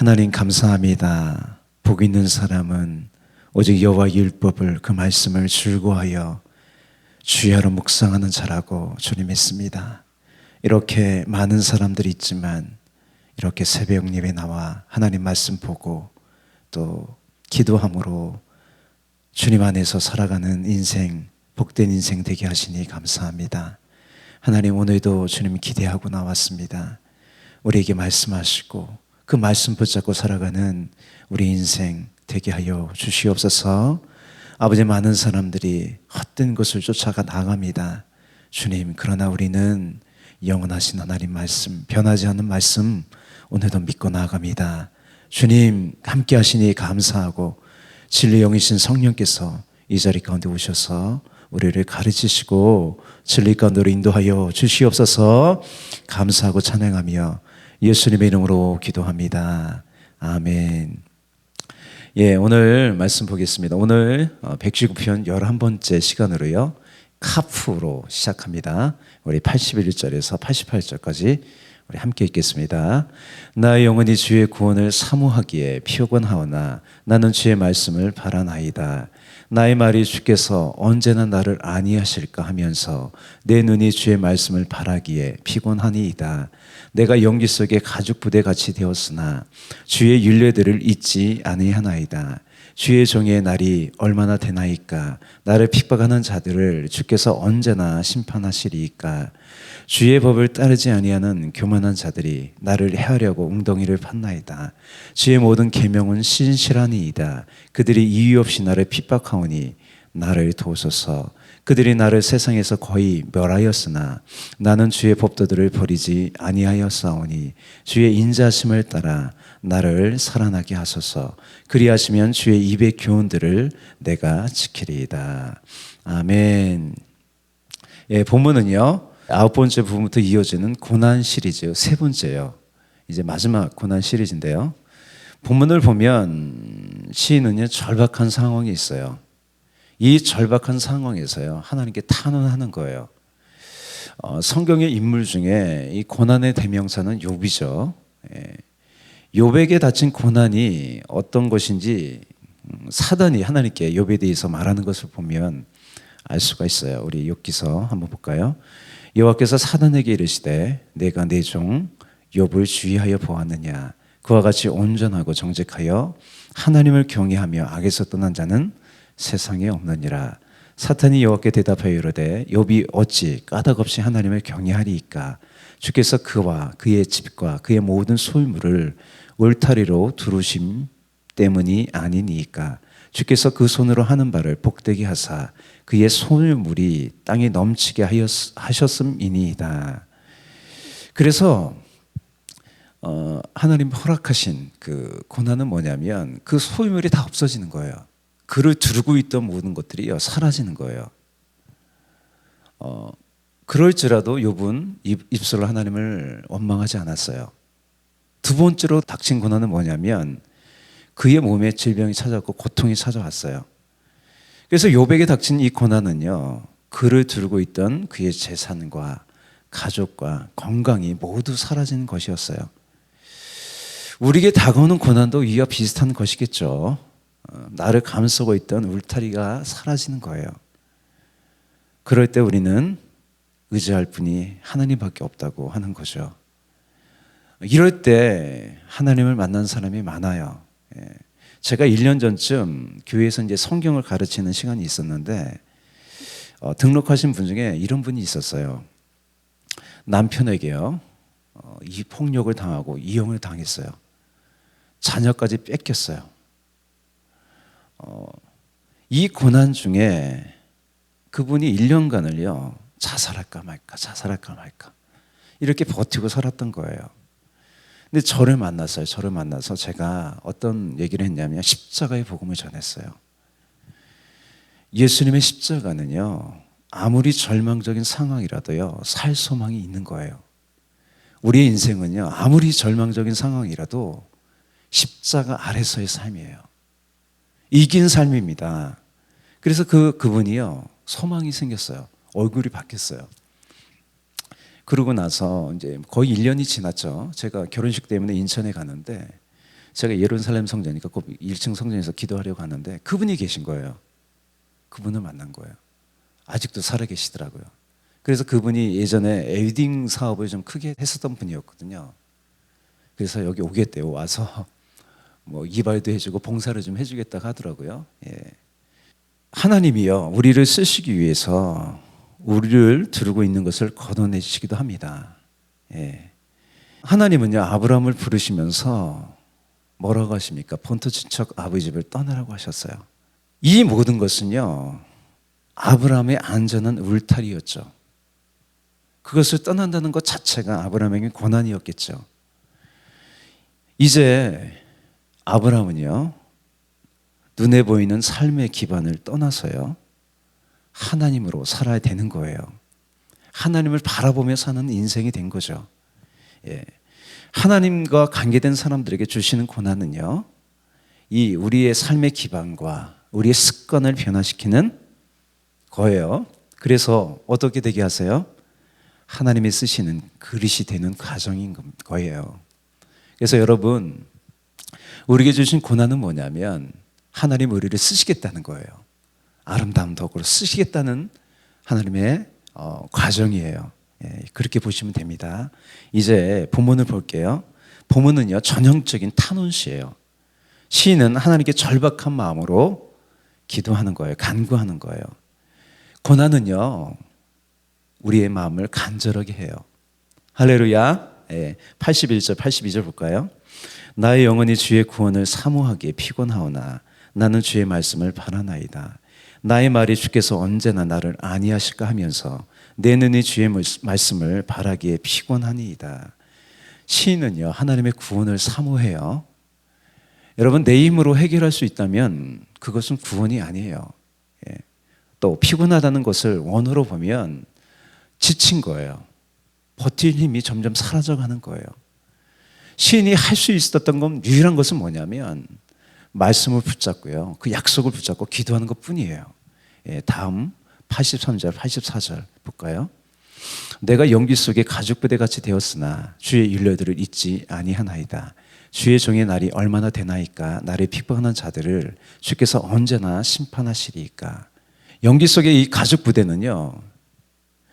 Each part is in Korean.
하나님 감사합니다. 복 있는 사람은 오직 여호와 율법을 그 말씀을 즐거워하여 주야로 묵상하는 자라고 주님 믿습니다. 이렇게 많은 사람들이 있지만 이렇게 새벽 예배 나와 하나님 말씀 보고 또 기도함으로 주님 안에서 살아가는 인생, 복된 인생 되게 하시니 감사합니다. 하나님 오늘도 주님 기대하고 나왔습니다. 우리에게 말씀하시고 그 말씀 붙잡고 살아가는 우리 인생 되게 하여 주시옵소서. 아버지, 많은 사람들이 헛된 것을 쫓아가 나갑니다. 주님, 그러나 우리는 영원하신 하나님 말씀, 변하지 않는 말씀 오늘도 믿고 나아갑니다. 주님 함께 하시니 감사하고 진리 영이신 성령께서 이 자리 가운데 오셔서 우리를 가르치시고 진리 가운데로 인도하여 주시옵소서. 감사하고 찬양하며 예수님의 이름으로 기도합니다. 아멘. 오늘 말씀 보겠습니다. 오늘 119편 11번째 시간으로요, 카프로 시작합니다. 우리 81절에서 88절까지 우리 함께 읽겠습니다. 나의 영혼이 주의 구원을 사모하기에 피곤하오나 나는 주의 말씀을 바라나이다. 나의 말이 주께서 언제나 나를 안위하실까 하면서 내 눈이 주의 말씀을 바라기에 피곤하니이다. 내가 연기 속에 가죽 부대같이 되었으나 주의 율례들을 잊지 아니하나이다. 주의 종의 날이 얼마나 되나이까. 나를 핍박하는 자들을 주께서 언제나 심판하시리이까. 주의 법을 따르지 아니하는 교만한 자들이 나를 해하려고 웅덩이를 팠나이다. 주의 모든 계명은 신실하니이다. 그들이 이유 없이 나를 핍박하오니 나를 도우소서. 그들이 나를 세상에서 거의 멸하였으나 나는 주의 법도들을 버리지 아니하였사오니 주의 인자심을 따라 나를 살아나게 하소서. 그리하시면 주의 입의 교훈들을 내가 지키리이다. 아멘. 본문은요, 9번째 부분부터 이어지는 고난 시리즈 세 번째예요. 이제 마지막 고난 시리즈인데요, 본문을 보면 시인은요, 절박한 상황이 있어요. 이 절박한 상황에서요, 하나님께 탄원하는 거예요. 성경의 인물 중에 이 고난의 대명사는 욥이죠. 욥에게 닥친 고난이 어떤 것인지 사단이 하나님께 욥에 대해서 말하는 것을 보면 알 수가 있어요. 우리 욥기서 한번 볼까요? 여호와께서 사단에게 이르시되 내가 내 종 욥을 주의하여 보았느냐. 그와 같이 온전하고 정직하여 하나님을 경외하며 악에서 떠난 자는 세상에 없느니라. 사탄이 여호와께 대답하여 이르되 욥이 어찌 까닭없이 하나님을 경외하리이까. 주께서 그와 그의 집과 그의 모든 소유물을 울타리로 두르심 때문이 아니니이까. 주께서 그 손으로 하는 바를 복되게 하사 그의 소유물이 땅에 넘치게 하셨음이니이다. 그래서 하나님 허락하신 그 고난은 뭐냐면 그 소유물이 다 없어지는 거예요. 그를 두르고 있던 모든 것들이 사라지는 거예요. 그럴지라도 욥은 입술로 하나님을 원망하지 않았어요. 두 번째로 닥친 고난은 뭐냐면 그의 몸에 질병이 찾아왔고 고통이 찾아왔어요. 그래서 욥에게 닥친 이 고난은요, 그를 두르고 있던 그의 재산과 가족과 건강이 모두 사라진 것이었어요. 우리에게 다가오는 고난도 이와 비슷한 것이겠죠. 나를 감싸고 있던 울타리가 사라지는 거예요. 그럴 때 우리는 의지할 분이 하나님밖에 없다고 하는 거죠. 이럴 때 하나님을 만난 사람이 많아요. 제가 1년 전쯤 교회에서 이제 성경을 가르치는 시간이 있었는데 등록하신 분 중에 이런 분이 있었어요. 남편에게요, 이 폭력을 당하고 이용을 당했어요. 자녀까지 뺏겼어요. 이 고난 중에 그분이 1년간을요 자살할까 말까 이렇게 버티고 살았던 거예요. 근데 저를 만나서 제가 어떤 얘기를 했냐면 십자가의 복음을 전했어요. 예수님의 십자가는요, 아무리 절망적인 상황이라도요 살 소망이 있는 거예요. 우리의 인생은요, 아무리 절망적인 상황이라도 십자가 아래서의 삶이에요. 이긴 삶입니다. 그래서 그분이요 소망이 생겼어요. 얼굴이 바뀌었어요. 그러고 나서 이제 거의 1년이 지났죠. 제가 결혼식 때문에 인천에 가는데 제가 예루살렘 성전이니까 꼭 1층 성전에서 기도하려고 하는데 그분이 계신 거예요. 그분을 만난 거예요. 아직도 살아계시더라고요. 그래서 그분이 예전에 웨딩 사업을 좀 크게 했었던 분이었거든요. 그래서 여기 오겠대요. 와서 뭐 이발도 해주고 봉사를 좀 해주겠다고 하더라고요. 예. 하나님이요, 우리를 쓰시기 위해서 우리를 두르고 있는 것을 걷어내시기도 합니다. 예. 하나님은요, 아브라함을 부르시면서 뭐라고 하십니까? 본토 친척 아버지 집을 떠나라고 하셨어요. 이 모든 것은요, 아브라함의 안전한 울타리였죠. 그것을 떠난다는 것 자체가 아브라함에게 고난이었겠죠. 이제 아브라함은요, 눈에 보이는 삶의 기반을 떠나서요, 하나님으로 살아야 되는 거예요. 하나님을 바라보며 사는 인생이 된 거죠. 예. 하나님과 관계된 사람들에게 주시는 고난은요, 이 우리의 삶의 기반과 우리의 습관을 변화시키는 거예요. 그래서 어떻게 되게 하세요? 하나님이 쓰시는 그릇이 되는 과정인 거예요. 그래서 여러분, 우리에게 주신 고난은 뭐냐면 하나님 우리를 쓰시겠다는 거예요. 아름다운 덕으로 쓰시겠다는 하나님의 과정이에요. 예, 그렇게 보시면 됩니다. 이제 본문을 볼게요. 본문은요, 전형적인 탄원시예요. 시인은 하나님께 절박한 마음으로 기도하는 거예요. 간구하는 거예요. 고난은요, 우리의 마음을 간절하게 해요. 할렐루야. 예, 81절, 82절 볼까요? 나의 영혼이 주의 구원을 사모하기에 피곤하오나 나는 주의 말씀을 바라나이다. 나의 말이 주께서 언제나 나를 안위하실까 하면서 내 눈이 주의 말씀을 바라기에 피곤하니이다. 시인은요, 하나님의 구원을 사모해요. 여러분, 내 힘으로 해결할 수 있다면 그것은 구원이 아니에요. 예. 또 피곤하다는 것을 원어로 보면 지친 거예요. 버틸 힘이 점점 사라져가는 거예요. 시인이 할 수 있었던 건, 유일한 것은 뭐냐면 말씀을 붙잡고요, 그 약속을 붙잡고 기도하는 것뿐이에요. 예, 다음 83절, 84절 볼까요? 내가 연기 속에 가죽부대 같이 되었으나 주의 윤례들을 잊지 아니하나이다. 주의 종의 날이 얼마나 되나이까? 나를 핍박하는 자들을 주께서 언제나 심판하시리이까? 연기 속의 이 가죽부대는요,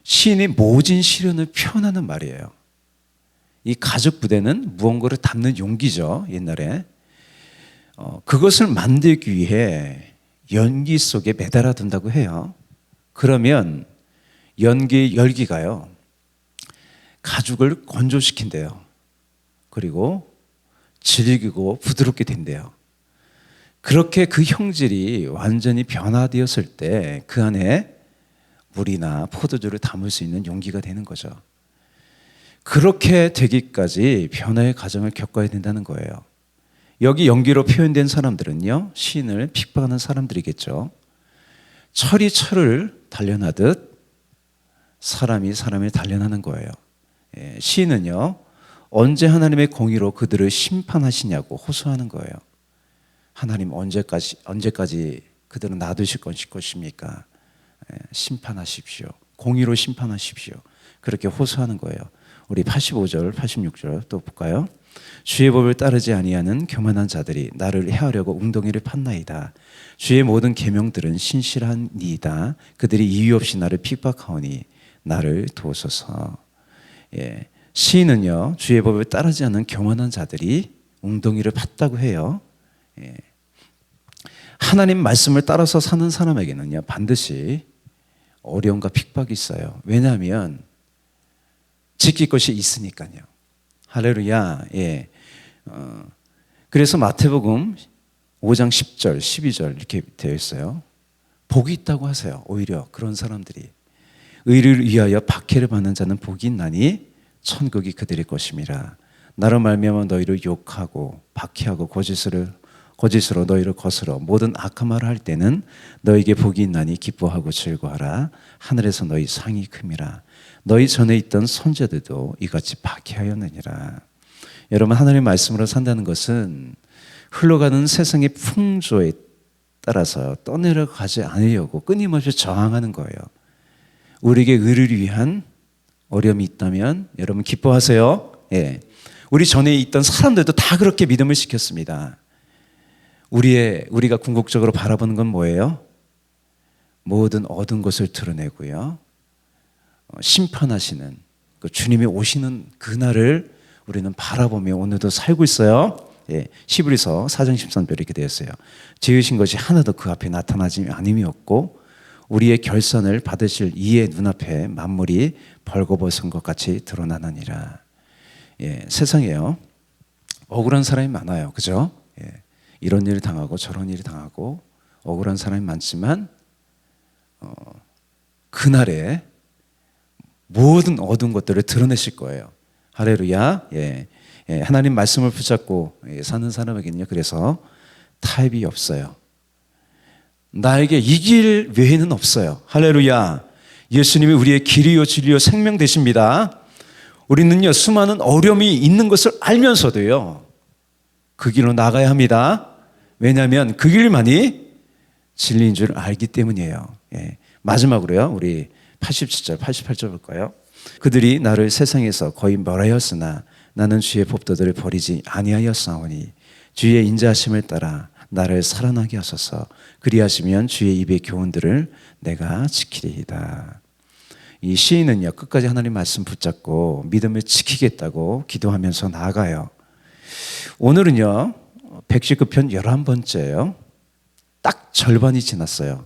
시인의 모진 시련을 표현하는 말이에요. 이 가죽부대는 무언가를 담는 용기죠. 옛날에 그것을 만들기 위해 연기 속에 매달아 둔다고 해요. 그러면 연기의 열기가요, 가죽을 건조시킨대요. 그리고 질기고 부드럽게 된대요. 그렇게 그 형질이 완전히 변화되었을 때 그 안에 물이나 포도주를 담을 수 있는 용기가 되는 거죠. 그렇게 되기까지 변화의 과정을 겪어야 된다는 거예요. 여기 연기로 표현된 사람들은요, 시인을 핍박하는 사람들이겠죠. 철이 철을 단련하듯 사람이 사람을 단련하는 거예요. 예, 시인은요, 언제 하나님의 공의로 그들을 심판하시냐고 호소하는 거예요. 하나님 언제까지 그들은 놔두실 것입니까? 예, 심판하십시오. 공의로 심판하십시오. 그렇게 호소하는 거예요. 우리 85절, 86절 또 볼까요? 주의 법을 따르지 아니하는 교만한 자들이 나를 해하려고 웅덩이를 팠나이다. 주의 모든 계명들은 신실하니이다. 그들이 이유 없이 나를 핍박하오니 나를 도우소서. 예, 시인은요, 주의 법을 따르지 않는 교만한 자들이 웅덩이를 팠다고 해요. 예, 하나님 말씀을 따라서 사는 사람에게는요, 반드시 어려움과 핍박이 있어요. 왜냐하면 지킬 것이 있으니까요. 할렐루야. 예. 그래서 마태복음 5장 10절, 12절 이렇게 되어 있어요. 복이 있다고 하세요. 오히려 그런 사람들이 의를 위하여 박해를 받는 자는 복이 있나니 천국이 그들의 것임이라. 나로 말미암아 너희를 욕하고 박해하고 거짓으로 너희를 거스러 모든 악한 말을 할 때는 너희에게 복이 있나니 기뻐하고 즐거워하라. 하늘에서 너희 상이 큼이라. 너희 전에 있던 선자들도 이같이 박해하였느니라. 여러분, 하나님의 말씀으로 산다는 것은 흘러가는 세상의 풍조에 따라서 떠내려가지 않으려고 끊임없이 저항하는 거예요. 우리에게 의를 위한 어려움이 있다면 여러분 기뻐하세요. 예. 우리 전에 있던 사람들도 다 그렇게 믿음을 시켰습니다. 우리가 궁극적으로 바라보는 건 뭐예요? 모든 얻은 것을 드러내고요. 심판하시는 그 주님이 오시는 그날을 우리는 바라보며 오늘도 살고 있어요. 예, 히브리서 4장 13절 이렇게 되었어요. 지으신 것이 하나도 그 앞에 나타나지 않음이 없고 우리의 결산을 받으실 이의 눈앞에 만물이 벌거벗은 것 같이 드러나느니라. 예, 세상에요 억울한 사람이 많아요. 그죠? 예, 이런 일을 당하고 저런 일을 당하고 억울한 사람이 많지만 그날에 모든 얻은 것들을 드러내실 거예요. 할렐루야. 예, 예, 하나님 말씀을 붙잡고 사는 사람에게는요, 그래서 타협이 없어요. 나에게 이 길 외에는 없어요. 할렐루야. 예수님이 우리의 길이요 진리요 생명 되십니다. 우리는요 수많은 어려움이 있는 것을 알면서도요 그 길로 나가야 합니다. 왜냐하면 그 길만이 진리인 줄 알기 때문이에요. 예. 마지막으로요 우리 87절 88절 볼까요? 그들이 나를 세상에서 거의 멸하였으나 나는 주의 법도들을 버리지 아니하였사오니 주의 인자하심을 따라 나를 살아나게 하소서. 그리하시면 주의 입의 교훈들을 내가 지키리이다. 이 시인은요 끝까지 하나님 말씀 붙잡고 믿음을 지키겠다고 기도하면서 나아가요. 오늘은요 119편 11번째예요. 딱 절반이 지났어요.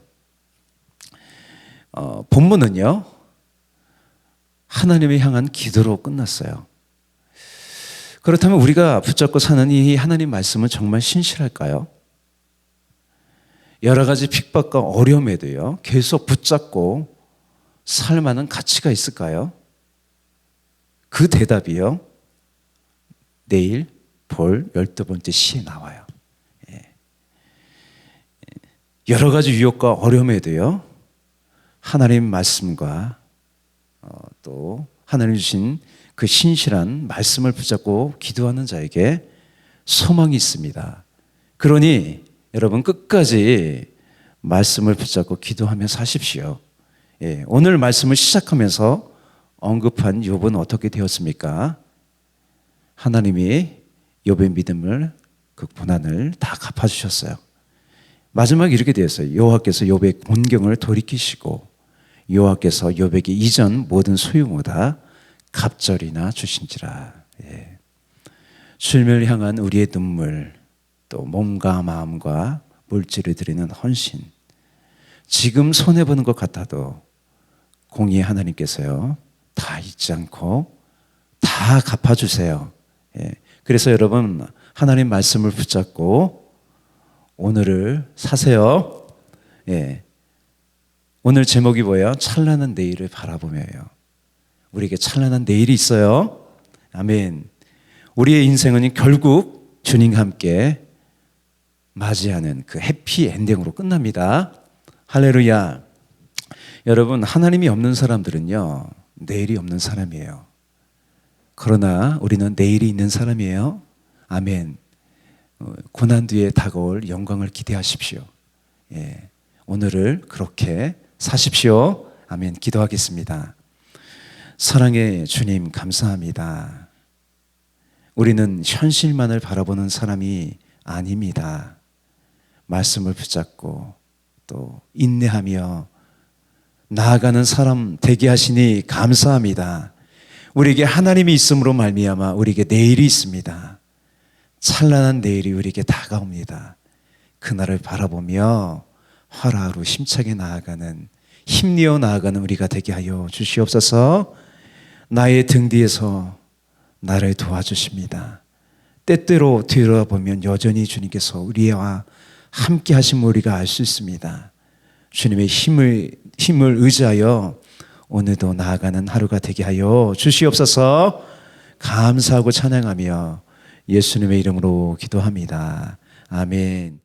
본문은요 하나님을 향한 기도로 끝났어요. 그렇다면 우리가 붙잡고 사는 이 하나님 말씀은 정말 신실할까요? 여러 가지 핍박과 어려움에도요 계속 붙잡고 살 만한 가치가 있을까요? 그 대답이요 내일 볼 12번째 시에 나와요. 예. 여러 가지 유혹과 어려움에도요 하나님 말씀과 또 하나님 주신 그 신실한 말씀을 붙잡고 기도하는 자에게 소망이 있습니다. 그러니 여러분 끝까지 말씀을 붙잡고 기도하며 사십시오. 예, 오늘 말씀을 시작하면서 언급한 욥은 어떻게 되었습니까? 하나님이 욥의 믿음을 그 고난을 다 갚아주셨어요. 마지막에 이렇게 되었어요. 여호와께서 욥의 곤경을 돌이키시고 여호와께서 욥에게 이전 모든 소유보다 갑절이나 주신지라. 예. 주님을 향한 우리의 눈물, 또 몸과 마음과 물질을 드리는 헌신, 지금 손해보는 것 같아도 공의의 하나님께서요 다 잊지 않고 다 갚아주세요. 예. 그래서 여러분 하나님 말씀을 붙잡고 오늘을 사세요. 예. 오늘 제목이 뭐예요? 찬란한 내일을 바라보며요. 우리에게 찬란한 내일이 있어요. 아멘. 우리의 인생은 결국 주님과 함께 맞이하는 그 해피 엔딩으로 끝납니다. 할렐루야. 여러분 하나님이 없는 사람들은요 내일이 없는 사람이에요. 그러나 우리는 내일이 있는 사람이에요. 아멘. 고난 뒤에 다가올 영광을 기대하십시오. 예. 오늘을 그렇게 사십시오. 아멘. 기도하겠습니다. 사랑의 주님 감사합니다. 우리는 현실만을 바라보는 사람이 아닙니다. 말씀을 붙잡고 또 인내하며 나아가는 사람 되게 하시니 감사합니다. 우리에게 하나님이 있음으로 말미암아 우리에게 내일이 있습니다. 찬란한 내일이 우리에게 다가옵니다. 그날을 바라보며 하루하루 힘차게 나아가는 힘내어 나아가는 우리가 되게 하여 주시옵소서. 나의 등 뒤에서 나를 도와주십니다. 때때로 뒤돌아보면 여전히 주님께서 우리와 함께 하신 우리가 알 수 있습니다. 주님의 힘을 의지하여 오늘도 나아가는 하루가 되게 하여 주시옵소서. 감사하고 찬양하며 예수님의 이름으로 기도합니다. 아멘.